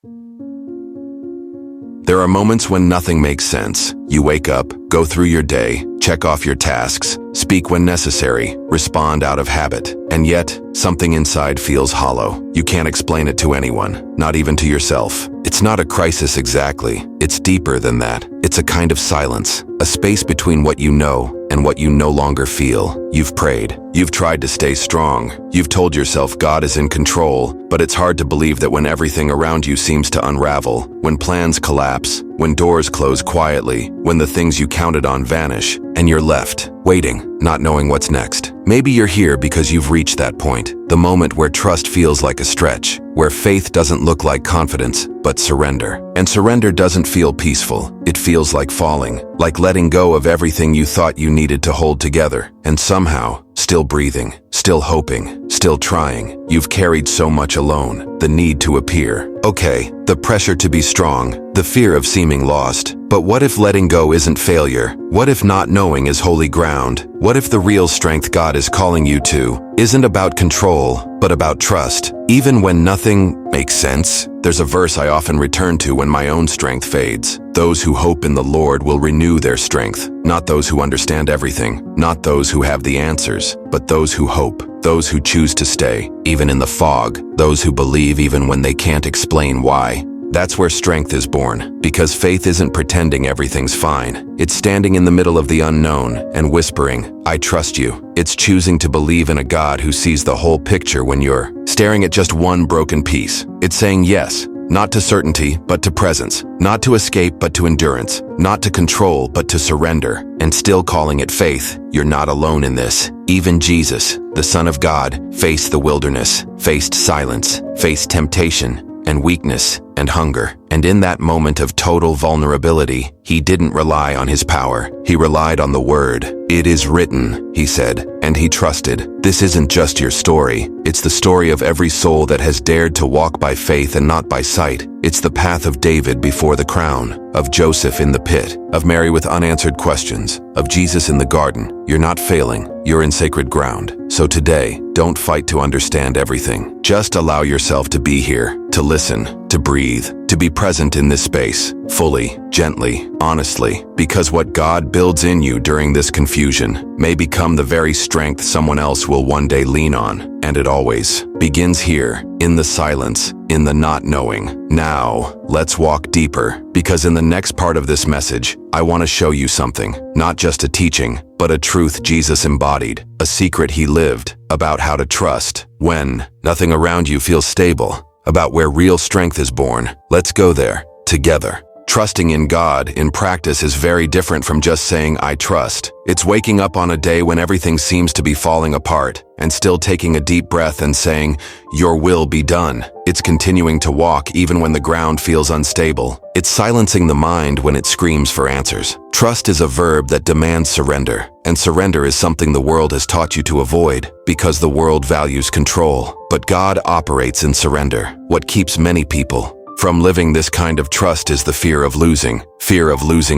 There are moments when nothing makes sense. You wake up, go through your day, check off your tasks, speak when necessary, respond out of habit. And yet, something inside feels hollow. You can't explain it to anyone, not even to yourself. It's not a crisis exactly. It's deeper than that. It's a kind of silence, a space between what you know and what you no longer feel. You've prayed. You've tried to stay strong. You've told yourself God is in control, but it's hard to believe that when everything around you seems to unravel, when plans collapse, when doors close quietly, when the things you counted on vanish, and you're left, waiting, not knowing what's next. Maybe you're here because you've reached that point, the moment where trust feels like a stretch, where faith doesn't look like confidence, but surrender. And surrender doesn't feel peaceful. It feels like falling, like letting go of everything you thought you needed to hold together, and somehow, still breathing, still hoping, still trying. You've carried so much alone, the need to appear. Okay, the pressure to be strong, the fear of seeming lost. But what if letting go isn't failure? What if not knowing is holy ground? What if the real strength God is calling you to isn't about control, but about trust? Even when nothing makes sense, there's a verse I often return to when my own strength fades. Those who hope in the Lord will renew their strength. Not those who understand everything, not those who have the answers, but those who hope, those who choose to stay, even in the fog, those who believe even when they can't explain why. That's where strength is born, because faith isn't pretending everything's fine. It's standing in the middle of the unknown and whispering, I trust you. It's choosing to believe in a God who sees the whole picture when you're staring at just one broken piece. It's saying yes, not to certainty, but to presence, not to escape, but to endurance, not to control, but to surrender, and still calling it faith. You're not alone in this. Even Jesus, the Son of God, faced the wilderness, faced silence, faced temptation, and weakness, and hunger. And in that moment of total vulnerability, he didn't rely on his power. He relied on the word. It is written, he said, and he trusted. This isn't just your story. It's the story of every soul that has dared to walk by faith and not by sight. It's the path of David before the crown, of Joseph in the pit, of Mary with unanswered questions, of Jesus in the garden. You're not failing. You're in sacred ground. So today, don't fight to understand everything. Just allow yourself to be here, to listen, to breathe, to be present in this space, fully, gently, honestly, because what God builds in you during this confusion may become the very strength someone else will one day lean on. And it always begins here, in the silence, in the not knowing. Now, let's walk deeper, because in the next part of this message, I want to show you something, not just a teaching, but a truth Jesus embodied, a secret he lived, about how to trust when nothing around you feels stable, about where real strength is born. Let's go there, together. Trusting in God in practice is very different from just saying, I trust. It's waking up on a day when everything seems to be falling apart and still taking a deep breath and saying, your will be done. It's continuing to walk even when the ground feels unstable. It's silencing the mind when it screams for answers. Trust is a verb that demands surrender, and surrender is something the world has taught you to avoid because the world values control. But God operates in surrender. What keeps many people from living this kind of trust is the fear of losing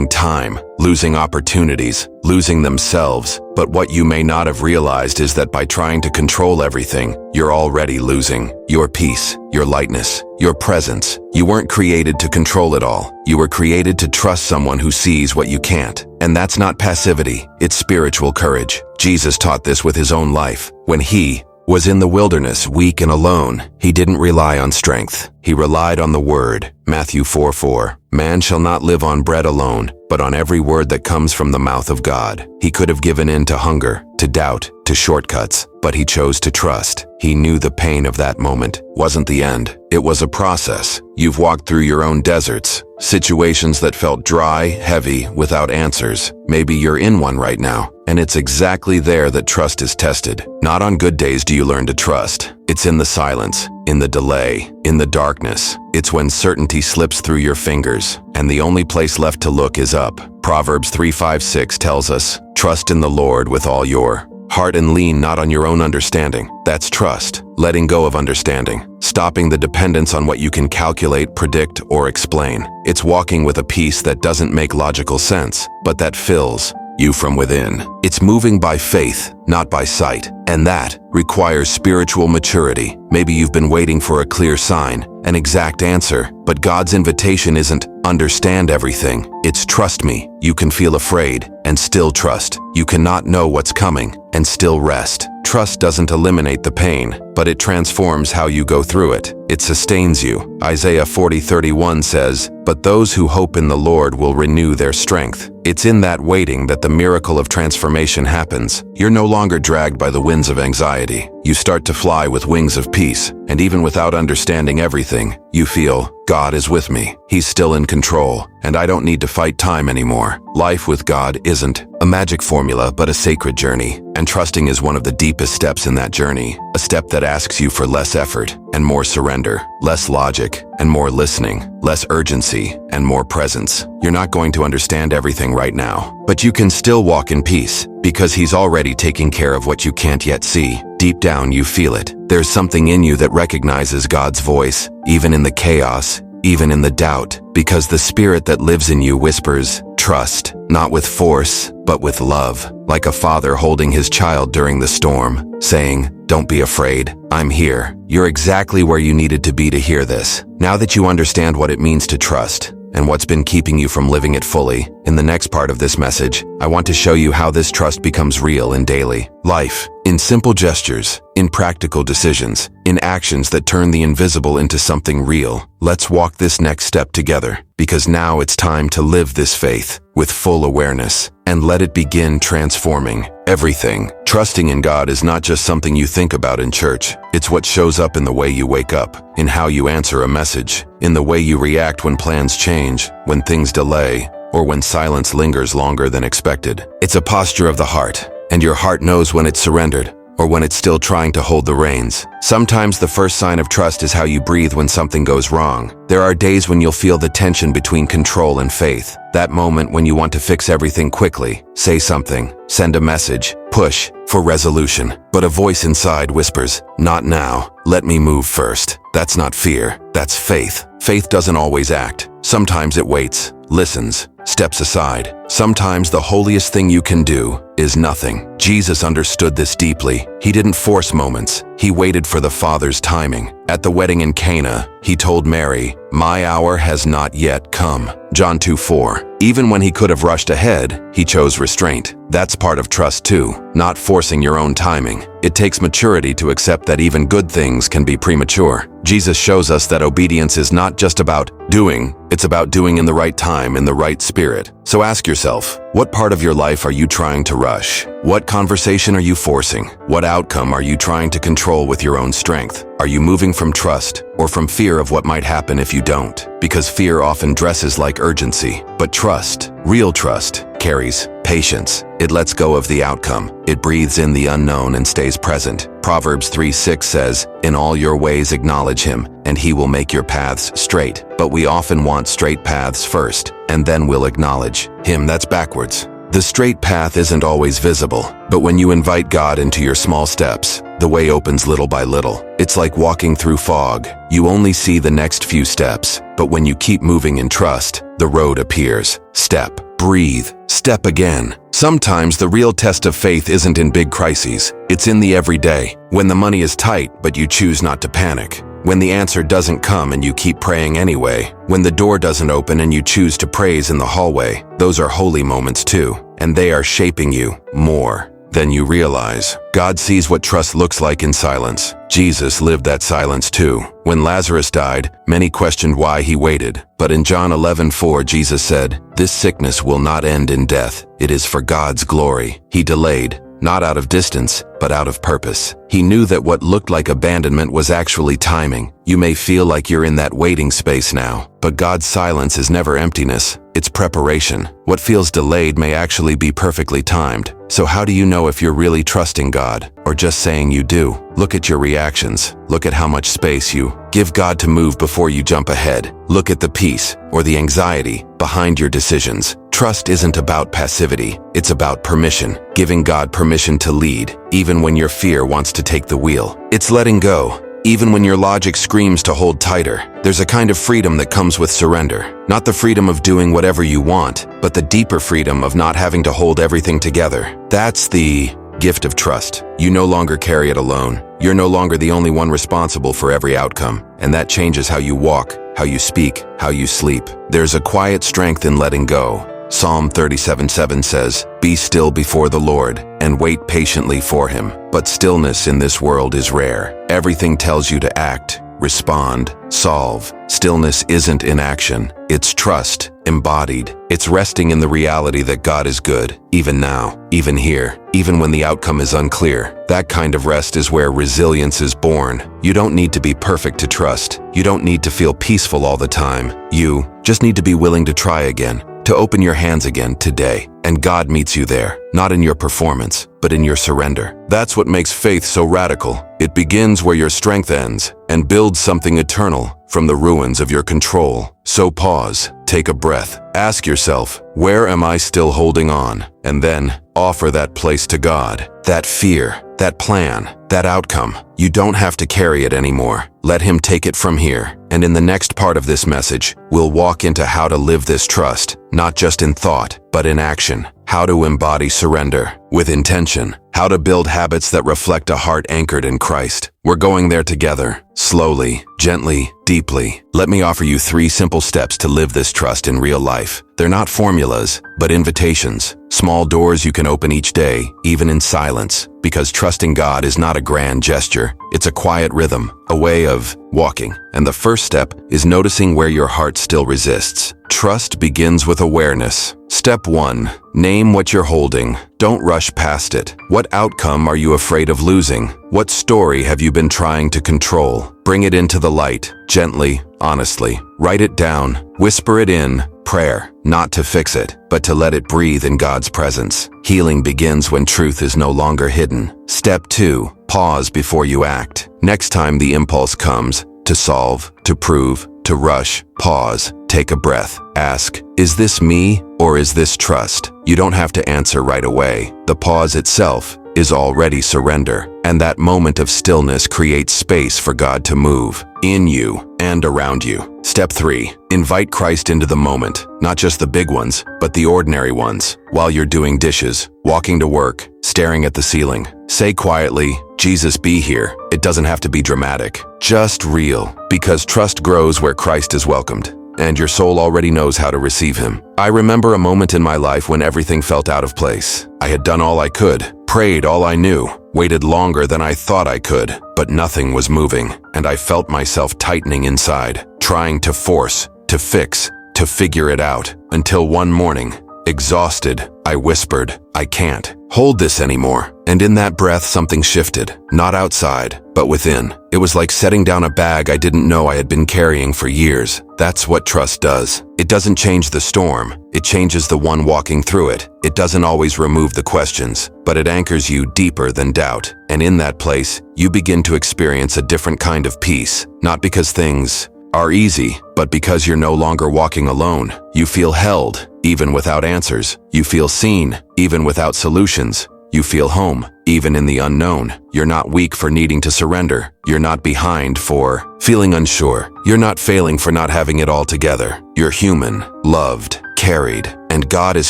time, losing opportunities, losing themselves. But what you may not have realized is that by trying to control everything, you're already losing your peace, your lightness, your presence. You weren't created to control it all. You were created to trust someone who sees what you can't. And that's not passivity, it's spiritual courage. Jesus taught this with his own life. When he was in the wilderness, weak and alone, he didn't rely on strength. He relied on the word. Matthew 4:4. Man shall not live on bread alone, but on every word that comes from the mouth of God. He could have given in to hunger, to doubt, to shortcuts, but he chose to trust. He knew the pain of that moment wasn't the end. It was a process. You've walked through your own deserts, situations that felt dry, heavy, without answers. Maybe you're in one right now, and it's exactly there that trust is tested. Not on good days do you learn to trust. It's in the silence, in the delay, in the darkness. It's when certainty slips through your fingers, and the only place left to look is up. Proverbs 3:5-6 tells us, trust in the Lord with all your heart and lean not on your own understanding. That's trust. Letting go of understanding. Stopping the dependence on what you can calculate, predict, or explain. It's walking with a peace that doesn't make logical sense, but that fills you from within. It's moving by faith, not by sight. And that requires spiritual maturity. Maybe you've been waiting for a clear sign, an exact answer. But God's invitation isn't understand everything. It's trust me. You can feel afraid and still trust. You cannot know what's coming and still rest. Trust doesn't eliminate the pain, but it transforms how you go through it. It sustains you. Isaiah 40:31 says, "But those who hope in the Lord will renew their strength." It's in that waiting that the miracle of transformation happens. You're no longer dragged by the winds of anxiety. You start to fly with wings of peace, and even without understanding everything, you feel, God is with me. He's still in control, and I don't need to fight time anymore. Life with God isn't a magic formula, but a sacred journey, and trusting is one of the deepest steps in that journey. A step that asks you for less effort and more surrender, less logic and more listening, less urgency and more presence. You're not going to understand everything right now, but you can still walk in peace because He's already taking care of what you can't yet see. Deep down, you feel it. There's something in you that recognizes God's voice, even in the chaos, even in the doubt, because the Spirit that lives in you whispers, trust, not with force, but with love, like a father holding his child during the storm, saying, don't be afraid, I'm here. You're exactly where you needed to be to hear this. Now that you understand what it means to trust, and what's been keeping you from living it fully, in the next part of this message, I want to show you how this trust becomes real in daily life, in simple gestures, in practical decisions, in actions that turn the invisible into something real. Let's walk this next step together, because now it's time to live this faith with full awareness, and let it begin transforming everything. Trusting in God is not just something you think about in church. It's what shows up in the way you wake up, in how you answer a message, in the way you react when plans change, when things delay, or when silence lingers longer than expected. It's a posture of the heart, and your heart knows when it's surrendered, or when it's still trying to hold the reins. Sometimes the first sign of trust is how you breathe when something goes wrong. There are days when you'll feel the tension between control and faith. That moment when you want to fix everything quickly, say something, send a message, push for resolution. But a voice inside whispers, not now, let me move first. That's not fear, that's faith. Faith doesn't always act. Sometimes it waits, listens, steps aside. Sometimes the holiest thing you can do is nothing. Jesus understood this deeply. He didn't force moments. He waited for the Father's timing. At the wedding in Cana, He told Mary, "My hour has not yet come." John 2:4. Even when He could have rushed ahead, He chose restraint. That's part of trust too, not forcing your own timing. It takes maturity to accept that even good things can be premature. Jesus shows us that obedience is not just about doing, it's about doing in the right time, in the right spirit. So ask yourself, what part of your life are you trying to rush? What conversation are you forcing? What outcome are you trying to control with your own strength? Are you moving from trust or from fear of what might happen if you don't? Because fear often dresses like urgency, but trust, real trust, carries patience. It lets go of the outcome. It breathes in the unknown and stays present. Proverbs 3:6 says, "In all your ways acknowledge Him, and He will make your paths straight." But we often want straight paths first, and then we'll acknowledge Him. That's backwards. The straight path isn't always visible, but when you invite God into your small steps, the way opens little by little. It's like walking through fog. You only see the next few steps, but when you keep moving in trust, the road appears. Step, breathe, step again. Sometimes the real test of faith isn't in big crises. It's in the everyday. When the money is tight, but you choose not to panic. When the answer doesn't come and you keep praying anyway. When the door doesn't open and you choose to praise in the hallway. Those are holy moments too, and they are shaping you more than you realize. God sees what trust looks like in silence. Jesus lived that silence too. When Lazarus died, many questioned why He waited. But in John 11:4, Jesus said, "This sickness will not end in death. It is for God's glory." He delayed, not out of distance, but out of purpose. He knew that what looked like abandonment was actually timing. You may feel like you're in that waiting space now, but God's silence is never emptiness. It's preparation. What feels delayed may actually be perfectly timed. So how do you know if you're really trusting God, or just saying you do? Look at your reactions. Look at how much space you give God to move before you jump ahead. Look at the peace, or the anxiety, behind your decisions. Trust isn't about passivity. It's about permission. Giving God permission to lead, even when your fear wants to take the wheel. It's letting go, even when your logic screams to hold tighter. There's a kind of freedom that comes with surrender. Not the freedom of doing whatever you want, but the deeper freedom of not having to hold everything together. That's the gift of trust. You no longer carry it alone. you're no longer the only one responsible for every outcome, and that changes how you walk, how you speak, how you sleep. There's a quiet strength in letting go. Psalm 37:7 says, "Be still before the Lord, and wait patiently for him." But stillness in this world is rare. Everything tells you to act, respond, solve. Stillness isn't inaction. It's trust, embodied. It's resting in the reality that God is good, even now, even here, even when the outcome is unclear. That kind of rest is where resilience is born. You don't need to be perfect to trust. You don't need to feel peaceful all the time. You just need to be willing to try again, to open your hands again today. And God meets you there, not in your performance, but in your surrender. That's what makes faith so radical. It begins where your strength ends and builds something eternal from the ruins of your control. So pause, take a breath, ask yourself, where am I still holding on? And then offer that place to God. That fear, that plan, that outcome. You don't have to carry it anymore. Let him take it from here. And in the next part of this message, we'll walk into how to live this trust, not just in thought, but in action. How to embody surrender with intention. How to build habits that reflect a heart anchored in Christ. We're going there together, slowly, gently, deeply. Let me offer you 3 simple steps to live this trust in real life. They're not formulas, but invitations. Small doors you can open each day, even in silence. Because trusting God is not a grand gesture. It's a quiet rhythm, a way of walking. And the first step is noticing where your heart still resists. Trust begins with awareness. Step 1. Name what you're holding. Don't rush past it. What outcome are you afraid of losing? What story have you been trying to control? Bring it into the light, gently, honestly. Write it down, whisper it in. Prayer, not to fix it, but to let it breathe in God's presence. Healing begins when truth is no longer hidden. Step 2. Pause before you act. Next time the impulse comes, to solve, to prove, to rush, pause, take a breath, ask, is this me or is this trust? You don't have to answer right away. The pause itself is already surrender, and that moment of stillness creates space for God to move in you and around you. Step 3. Invite Christ into the moment, not just the big ones, but the ordinary ones. While you're doing dishes, walking to work, staring at the ceiling, say quietly, Jesus, be here. It doesn't have to be dramatic, just real, because trust grows where Christ is welcomed, and your soul already knows how to receive him. I remember a moment in my life when everything felt out of place. I had done all I could, prayed all I knew, waited longer than I thought I could, but nothing was moving, and I felt myself tightening inside, trying to force, to fix, to figure it out, until one morning, exhausted, I whispered, I can't hold this anymore. And in that breath, something shifted, not outside, but within. It was like setting down a bag I didn't know I had been carrying for years. That's what trust does. It doesn't change the storm. It changes the one walking through it. It doesn't always remove the questions, but it anchors you deeper than doubt. And in that place, you begin to experience a different kind of peace, not because things are easy, but because you're no longer walking alone. You feel held, even without answers. You feel seen, even without solutions. You feel home, even in the unknown. You're not weak for needing to surrender. You're not behind for feeling unsure. You're not failing for not having it all together. You're human, loved, carried, and God is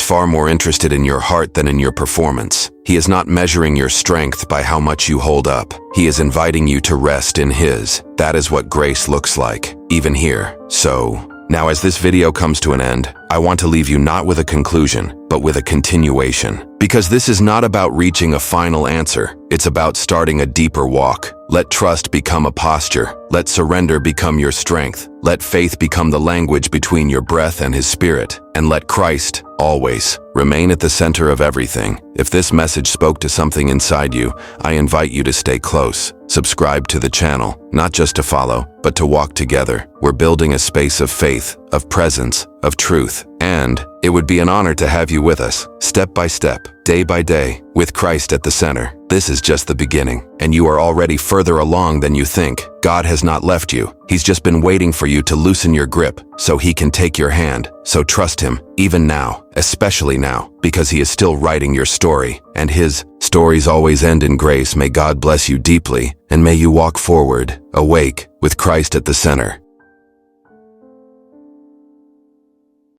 far more interested in your heart than in your performance. He is not measuring your strength by how much you hold up. He is inviting you to rest in His. That is what grace looks like, even here. So, now as this video comes to an end, I want to leave you not with a conclusion, but with a continuation. Because this is not about reaching a final answer. It's about starting a deeper walk. Let trust become a posture. Let surrender become your strength. Let faith become the language between your breath and His Spirit. And let Christ, always, remain at the center of everything. If this message spoke to something inside you, I invite you to stay close. Subscribe to the channel, not just to follow, but to walk together. We're building a space of faith, of presence, of truth. And it would be an honor to have you with us, step by step, day by day, with Christ at the center. This is just the beginning, and you are already further along than you think. God has not left you. He's just been waiting for you to loosen your grip so He can take your hand. So trust Him, even now, especially now, because He is still writing your story, and His stories always end in grace. May God bless you deeply, and may you walk forward, awake, with Christ at the center.